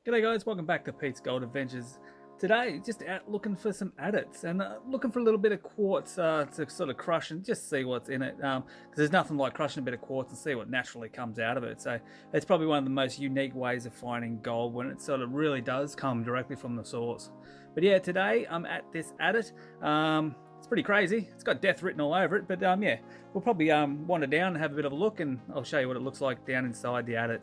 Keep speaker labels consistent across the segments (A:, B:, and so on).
A: G'day guys, welcome back to Pete's Gold Adventures. Today, just out looking for some adits and looking for a little bit of quartz to sort of crush and just see what's in it. Because there's nothing like crushing a bit of quartz and see what naturally comes out of it. So it's probably one of the most unique ways of finding gold when it sort of really does come directly from the source. But yeah, today I'm at this adit. It's pretty crazy. It's got death written all over it. But yeah, we'll probably wander down and have a bit of a look, and I'll show you what it looks like down inside the adit.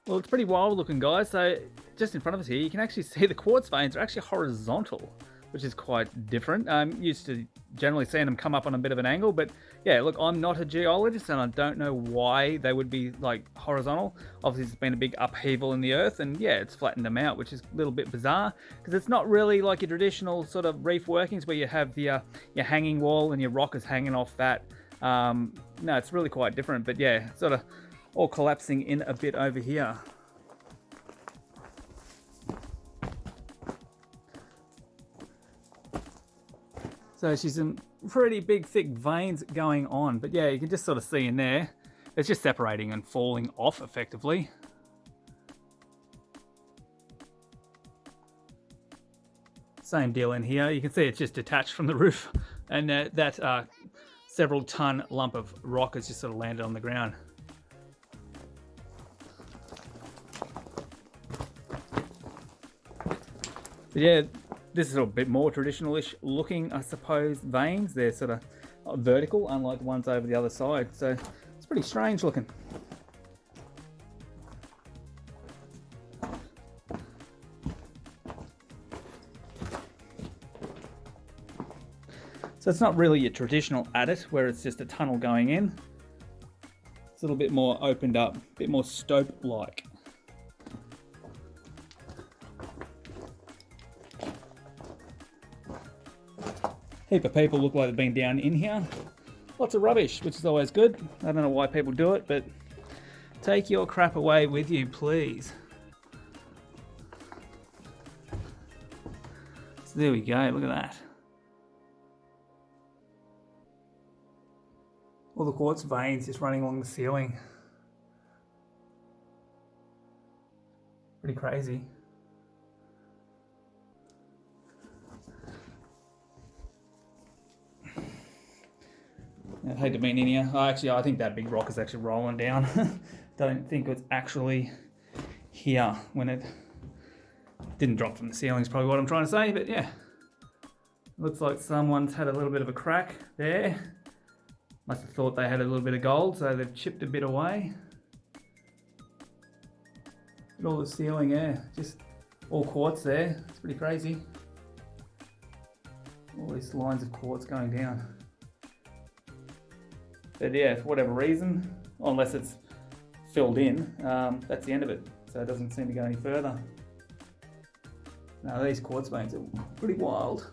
A: Well, it's pretty wild looking, guys. So just in front of us here, you can actually see the quartz veins are actually horizontal, which is quite different. I'm used to generally seeing them come up on a bit of an angle, but yeah, look, I'm not a geologist and I don't know why they would be like horizontal. Obviously, it's been a big upheaval in the earth, and yeah, it's flattened them out, which is a little bit bizarre because it's not really like your traditional sort of reef workings where you have the your hanging wall and your rock is hanging off that. No, it's really quite different, but yeah, sort of all collapsing in a bit over here. So she's some pretty big thick veins going on, but yeah, you can just sort of see in there, it's just separating and falling off effectively. Same deal in here, you can see it's just detached from the roof, and that several ton lump of rock has just sort of landed on the ground. But yeah, this is a bit more traditional-ish looking, I suppose, veins. They're sort of vertical, unlike the ones over the other side. So it's pretty strange looking. So it's not really a traditional adit where it's just a tunnel going in. It's a little bit more opened up, a bit more stope-like. Heap of people look like they've been down in here. Lots of rubbish, which is always good. I don't know why people do it, but take your crap away with you, please. So there we go, look at that. All the quartz veins just running along the ceiling. Pretty crazy. I hate to be in here. Actually, I think that big rock is actually rolling down. Don't think it's actually here when it didn't drop from the ceiling is probably what I'm trying to say, but yeah. Looks like someone's had a little bit of a crack there. Must have thought they had a little bit of gold, so they've chipped a bit away. Look at all the ceiling, yeah, just all quartz there. It's pretty crazy. All these lines of quartz going down. But yeah, for whatever reason, unless it's filled in, that's the end of it. So it doesn't seem to go any further. Now these quartz veins are pretty wild.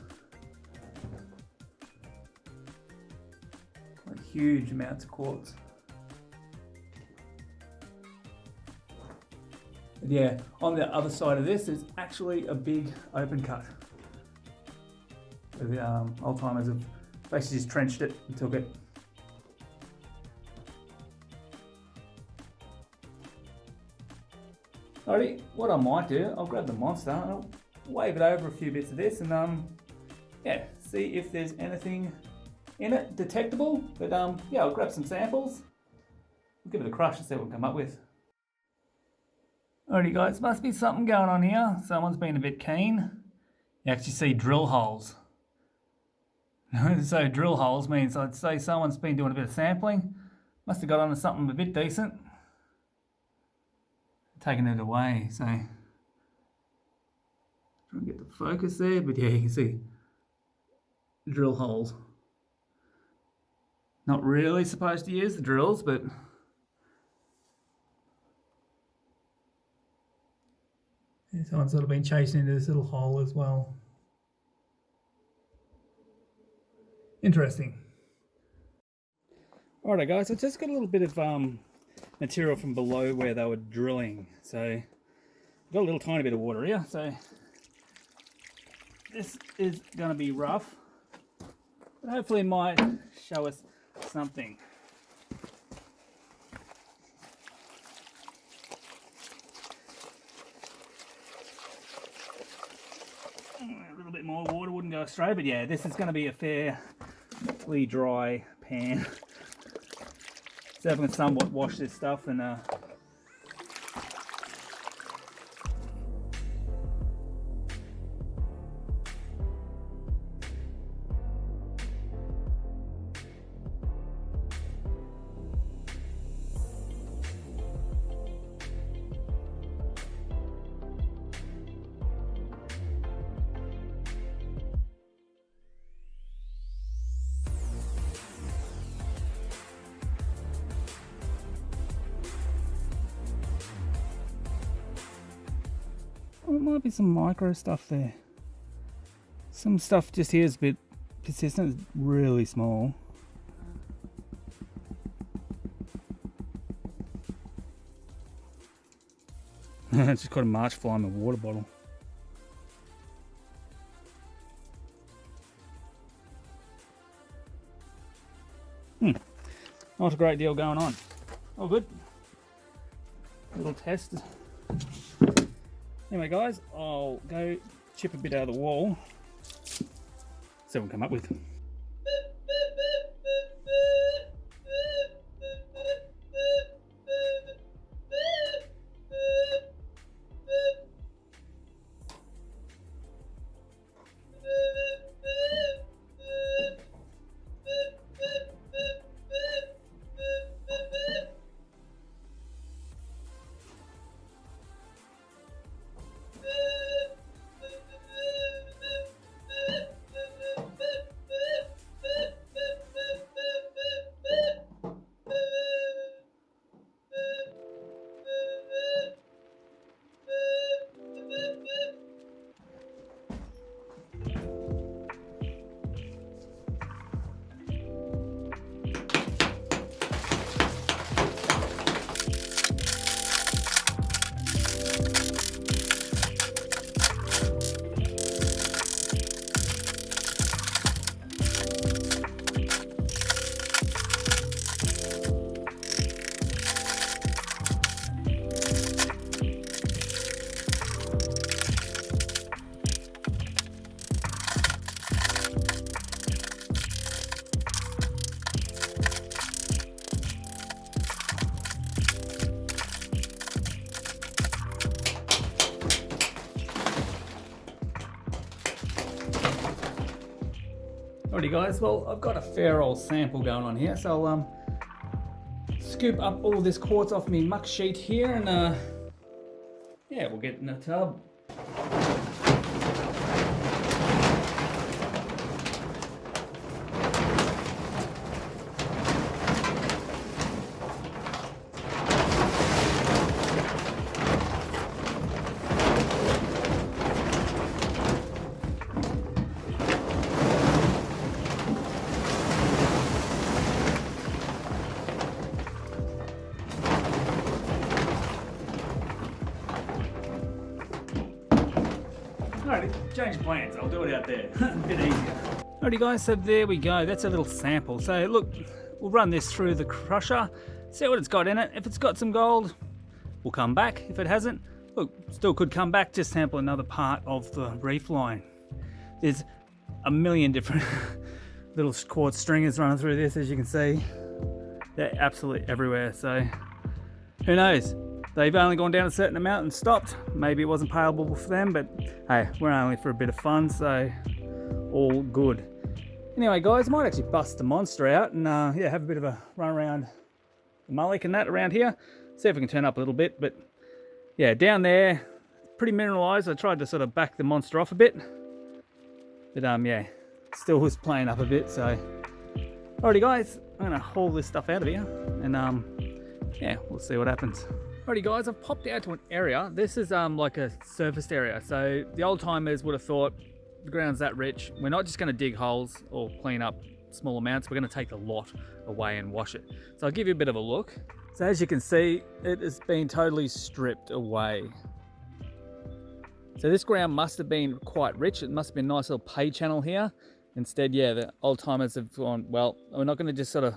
A: Like huge amounts of quartz. But yeah, on the other side of this is actually a big open cut. The old timers have basically just trenched it and took it. Alrighty, what I might do, I'll grab the monster and I'll wave it over a few bits of this and yeah, see if there's anything in it detectable. But yeah, I'll grab some samples. We'll give it a crush and see what we come up with. Alrighty guys, must be something going on here. Someone's been a bit keen. You actually see drill holes. So drill holes means I'd say someone's been doing a bit of sampling. Must have got onto something a bit decent. Taking it away, so try and get the focus there, but yeah, you can see drill holes. Not really supposed to use the drills, but
B: Someone's sort of been chasing into this little hole as well. Interesting.
A: Alright guys, I just got a little bit of material from below where they were drilling. So got a little tiny bit of water here, so this is going to be rough, but hopefully it might show us something. A little bit more water wouldn't go astray, but yeah, this is going to be a fairly dry pan. So I can somewhat wash this stuff and oh, it might be some micro stuff there. Some stuff just here is a bit persistent, it's really small. It's just got a march fly in the water bottle. Not a great deal going on. All good. Little test. Anyway guys, I'll go chip a bit out of the wall. See what we can come up with. Alrighty guys, well I've got a fair old sample going on here, so I'll scoop up all this quartz off me muck sheet here and yeah, we'll get in a tub. Alright, change of plans, I'll do it out there. A bit easier. Alrighty guys, so there we go, that's a little sample. So look, we'll run this through the crusher, see what it's got in it. If it's got some gold, we'll come back. If it hasn't, look, still could come back, just sample another part of the reef line. There's a million different little quartz stringers running through this, as you can see. They're absolutely everywhere, so who knows? They've only gone down a certain amount and stopped. Maybe it wasn't payable for them, but hey, we're only for a bit of fun, so all good. Anyway guys, I might actually bust the monster out and yeah, have a bit of a run around the mullick and that around here. See if we can turn up a little bit, but yeah, down there, pretty mineralized. I tried to sort of back the monster off a bit, but yeah, still was playing up a bit, so. Alrighty guys, I'm gonna haul this stuff out of here and yeah, we'll see what happens. Alrighty guys, I've popped out to an area. This is like a surfaced area. So the old timers would have thought the ground's that rich. We're not just going to dig holes or clean up small amounts. We're going to take the lot away and wash it. So I'll give you a bit of a look. So as you can see, it has been totally stripped away. So this ground must have been quite rich. It must have been a nice little pay channel here. Instead, yeah, the old timers have gone, well, we're not going to just sort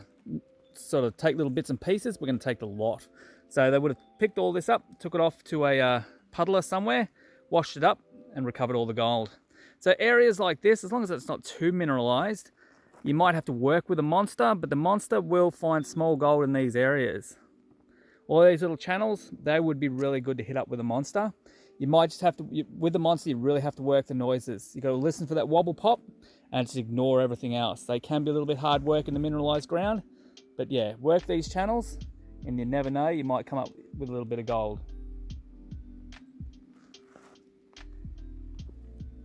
A: of take little bits and pieces. We're going to take the lot. So they would have picked all this up, took it off to a puddler somewhere, washed it up and recovered all the gold. So areas like this, as long as it's not too mineralized, you might have to work with a monster, but the monster will find small gold in these areas. All these little channels, they would be really good to hit up with a monster. You might just have to, with the monster, you really have to work the noises. You got to listen for that wobble pop and just ignore everything else. They can be a little bit hard work in the mineralized ground, but yeah, work these channels and you never know, you might come up with a little bit of gold.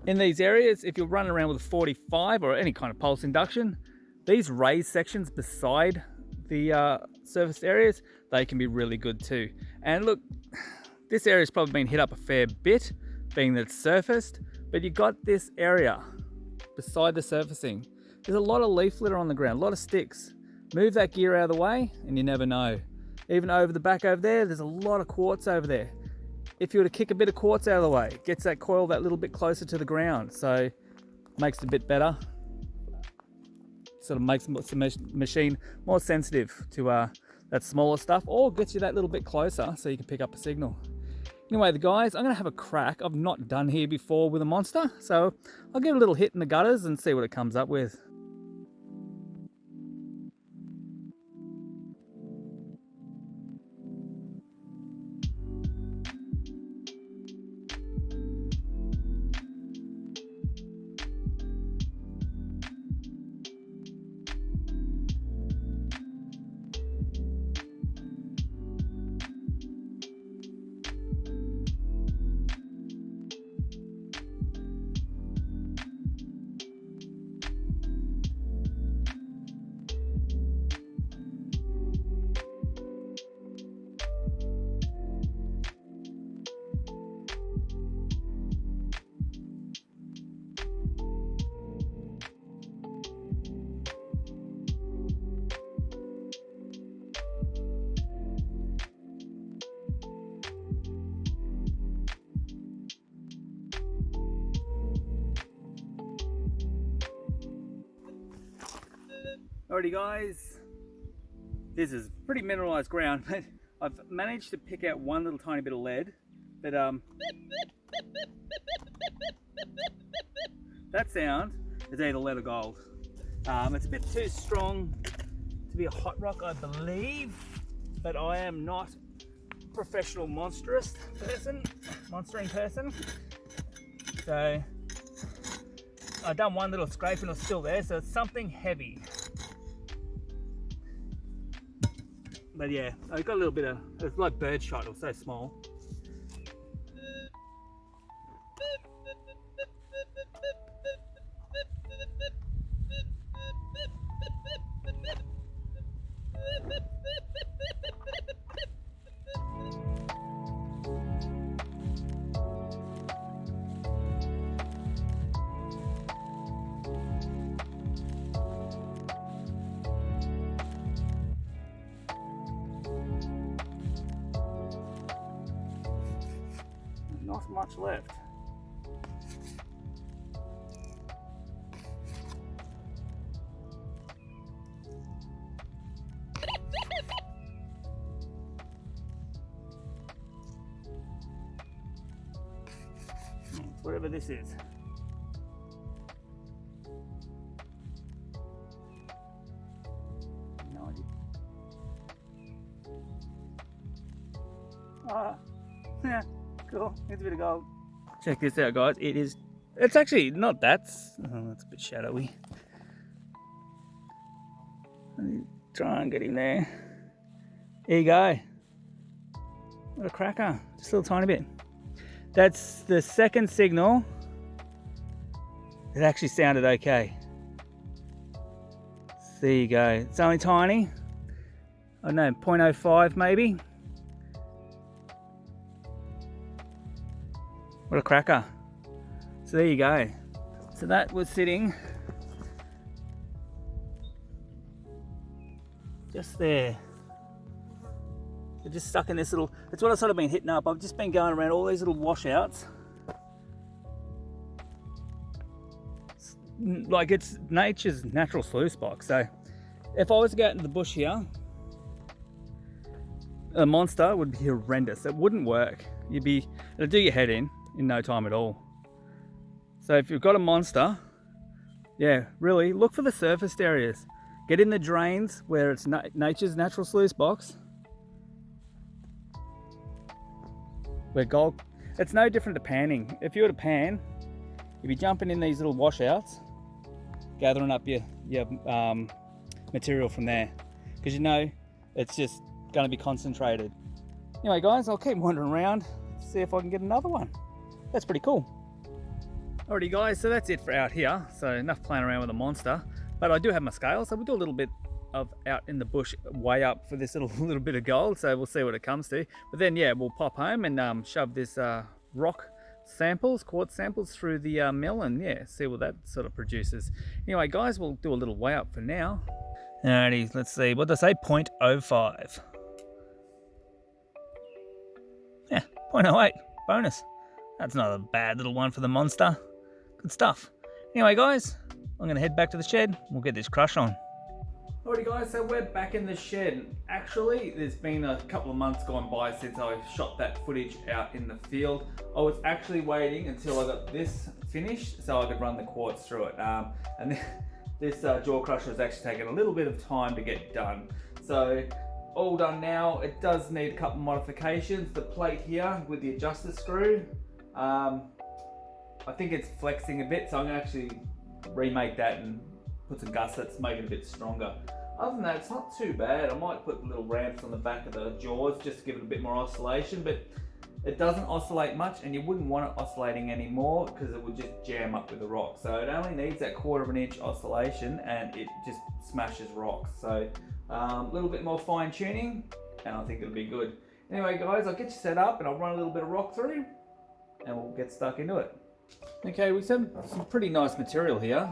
A: In these areas, if you're running around with a 45 or any kind of pulse induction, these raised sections beside the surface areas, they can be really good too. And look, this area's probably been hit up a fair bit, being that it's surfaced, but you got this area beside the surfacing. There's a lot of leaf litter on the ground, a lot of sticks. Move that gear out of the way and you never know. Even over the back over there, there's a lot of quartz over there. If you were to kick a bit of quartz out of the way, it gets that coil that little bit closer to the ground, so makes it a bit better. Sort of makes the machine more sensitive to that smaller stuff, or gets you that little bit closer so you can pick up a signal. Anyway, the guys, I'm going to have a crack. I've not done here before with a monster, so I'll give it a little hit in the gutters and see what it comes up with. Alrighty guys, this is pretty mineralized ground, but I've managed to pick out one little tiny bit of lead, but that sound is either lead or gold. It's a bit too strong to be a hot rock, I believe, but I am not a professional monstering person, so I've done one little scrape and it's still there, so it's something heavy. But yeah, I got a little bit of, it's like bird shot, it was so small. Not much left. Whatever this is. No idea. Yeah. Cool, it's a bit of gold. Check this out guys, it's actually not that, that's a bit shadowy. Let me try and get him there. There you go. What a cracker, just a little tiny bit. That's the second signal. It actually sounded okay. There you go, it's only tiny. I don't know, 0.05 maybe. What a cracker. So there you go. So that was sitting just there. They're just stuck in this little, it's what I've sort of been hitting up. I've just been going around all these little washouts. Like it's nature's natural sluice box. So if I was to go out into the bush here, a monster would be horrendous. It wouldn't work. It'll do your head in no time at all. So if you've got a monster, yeah, really look for the surfaced areas. Get in the drains where it's nature's natural sluice box. Where gold, it's no different to panning. If you were to pan, you'd be jumping in these little washouts, gathering up your material from there, because you know it's just going to be concentrated. Anyway guys, I'll keep wandering around, see if I can get another one. That's pretty cool. Alrighty guys, so that's it for out here. So enough playing around with a monster, but I do have my scale, so we'll do a little bit of out in the bush way up for this little bit of gold, so we'll see what it comes to. But then yeah, we'll pop home and shove this rock samples, quartz samples through the mill, and yeah, see what that sort of produces. Anyway guys, we'll do a little weigh up for now. Alrighty, let's see, what did I say? 0.05. Yeah, 0.08 bonus. That's not a bad little one for the monster. Good stuff. Anyway guys, I'm gonna head back to the shed. We'll get this crush on. Alrighty guys, so we're back in the shed. Actually, there's been a couple of months gone by since I shot that footage out in the field. I was actually waiting until I got this finished so I could run the quartz through it. And this jaw crusher has actually taken a little bit of time to get done. So all done now. It does need a couple of modifications. The plate here with the adjuster screw, I think it's flexing a bit, so I'm gonna actually remake that and put some gussets, make it a bit stronger. Other than that, it's not too bad. I might put little ramps on the back of the jaws just to give it a bit more oscillation, but it doesn't oscillate much, and you wouldn't want it oscillating anymore because it would just jam up with the rock. So it only needs that 1/4 inch oscillation and it just smashes rocks. So a little bit more fine tuning and I think it'll be good. Anyway guys, I'll get you set up and I'll run a little bit of rock through and we'll get stuck into it. Okay, we have some pretty nice material here.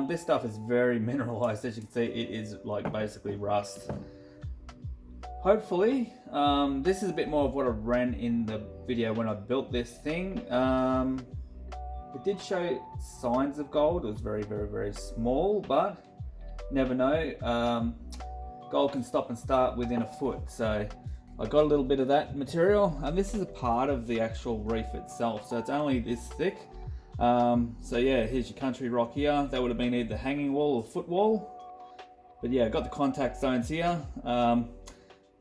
A: This stuff is very mineralized. As you can see, it is like basically rust. Hopefully, this is a bit more of what I ran in the video when I built this thing. It did show signs of gold. It was very, very, very small, but never know. Gold can stop and start within a foot. So I got a little bit of that material, and this is a part of the actual reef itself. So it's only this thick. So yeah, here's your country rock here. That would have been either hanging wall or foot wall. But yeah, got the contact zones here.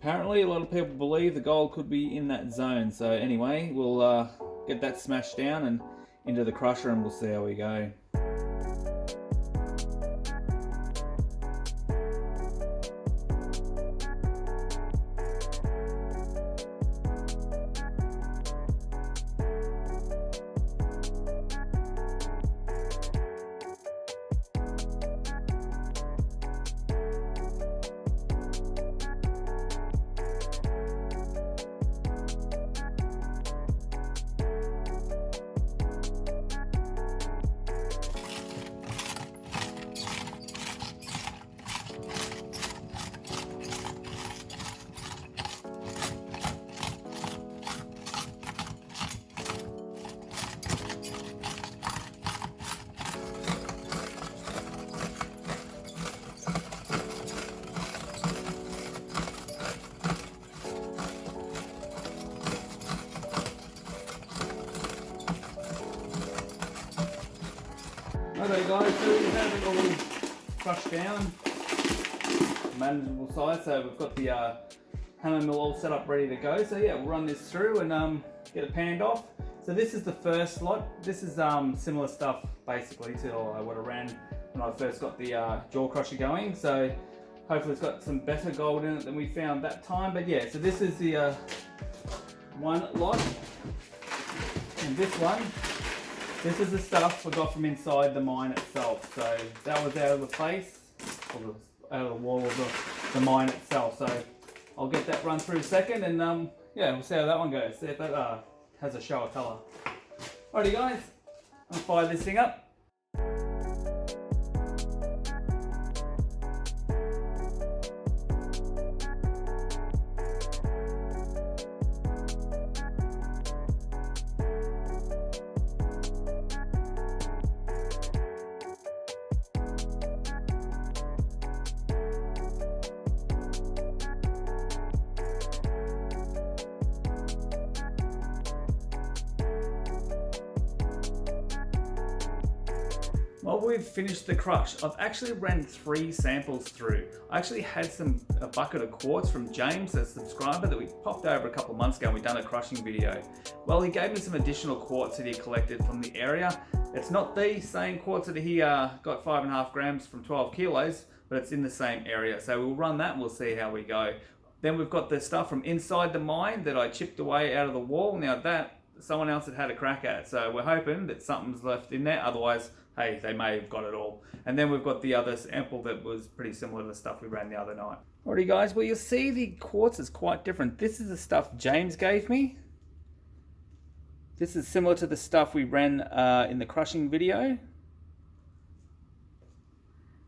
A: Apparently a lot of people believe the gold could be in that zone. So anyway, we'll get that smashed down and into the crusher and we'll see how we go. Okay guys, so we have it all crushed down, manageable size, so we've got the hammer mill all set up ready to go. So yeah, we'll run this through and get it panned off. So this is the first lot. This is similar stuff basically to what I ran when I first got the jaw crusher going. So hopefully it's got some better gold in it than we found that time. But yeah, so this is the one lot, and this one. This is the stuff we got from inside the mine itself. So that was out of the face, or out of the wall of the mine itself. So I'll get that run through a second and yeah, we'll see how that one goes. See if that has a show of colour. Alrighty guys, I'll fire this thing up. While we've finished the crush, I've actually ran 3 samples through. I actually had a bucket of quartz from James, a subscriber that we popped over a couple of months ago and we've done a crushing video. Well, he gave me some additional quartz that he collected from the area. It's not the same quartz that he got 5.5 grams from 12 kilos, but it's in the same area. So we'll run that and we'll see how we go. Then we've got the stuff from inside the mine that I chipped away out of the wall. Now that someone else had a crack at, so we're hoping that something's left in there. Otherwise, hey, they may have got it all. And then we've got the other sample that was pretty similar to the stuff we ran the other night. Alrighty guys, well you'll see the quartz is quite different. This is the stuff James gave me. This is similar to the stuff we ran in the crushing video.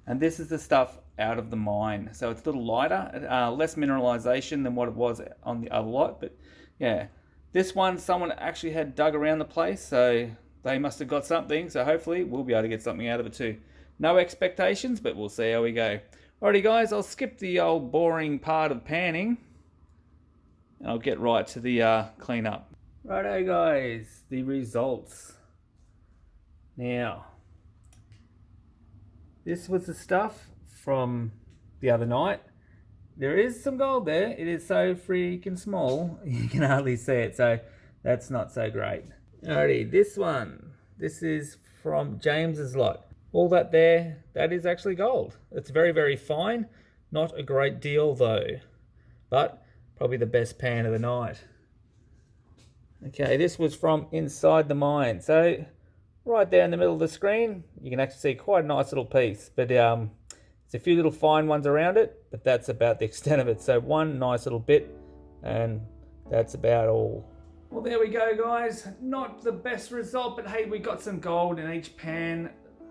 A: And this is the stuff out of the mine. So it's a little lighter, less mineralization than what it was on the other lot. But yeah, this one, someone actually had dug around the place, so they must have got something. So hopefully we'll be able to get something out of it too. No expectations, but we'll see how we go. Alrighty guys, I'll skip the old boring part of panning. And I'll get right to the cleanup. Righto guys, the results. Now, this was the stuff from the other night. There is some gold there. It is so freaking small, you can hardly see it, so that's not so great. Alrighty, this one. This is from James's lot. All that there, that is actually gold. It's very, very fine. Not a great deal though, but probably the best pan of the night. Okay, this was from inside the mine. So right there in the middle of the screen, you can actually see quite a nice little piece, but there's a few little fine ones around it, but that's about the extent of it. So one nice little bit, and that's about all. Well, there we go, guys. Not the best result, but hey, we got some gold in each pan.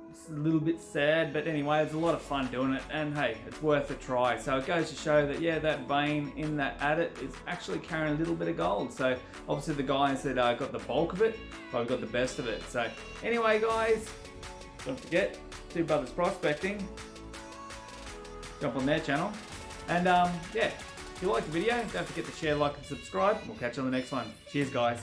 A: It's a little bit sad, but anyway, it's a lot of fun doing it, and hey, it's worth a try. So it goes to show that, yeah, that vein in that adit is actually carrying a little bit of gold. So obviously the guys that got the bulk of it probably got the best of it. So anyway, guys, don't forget, Two Brothers Prospecting. Jump on their channel. And yeah, if you like the video, don't forget to share, like, and subscribe. We'll catch you on the next one. Cheers, guys.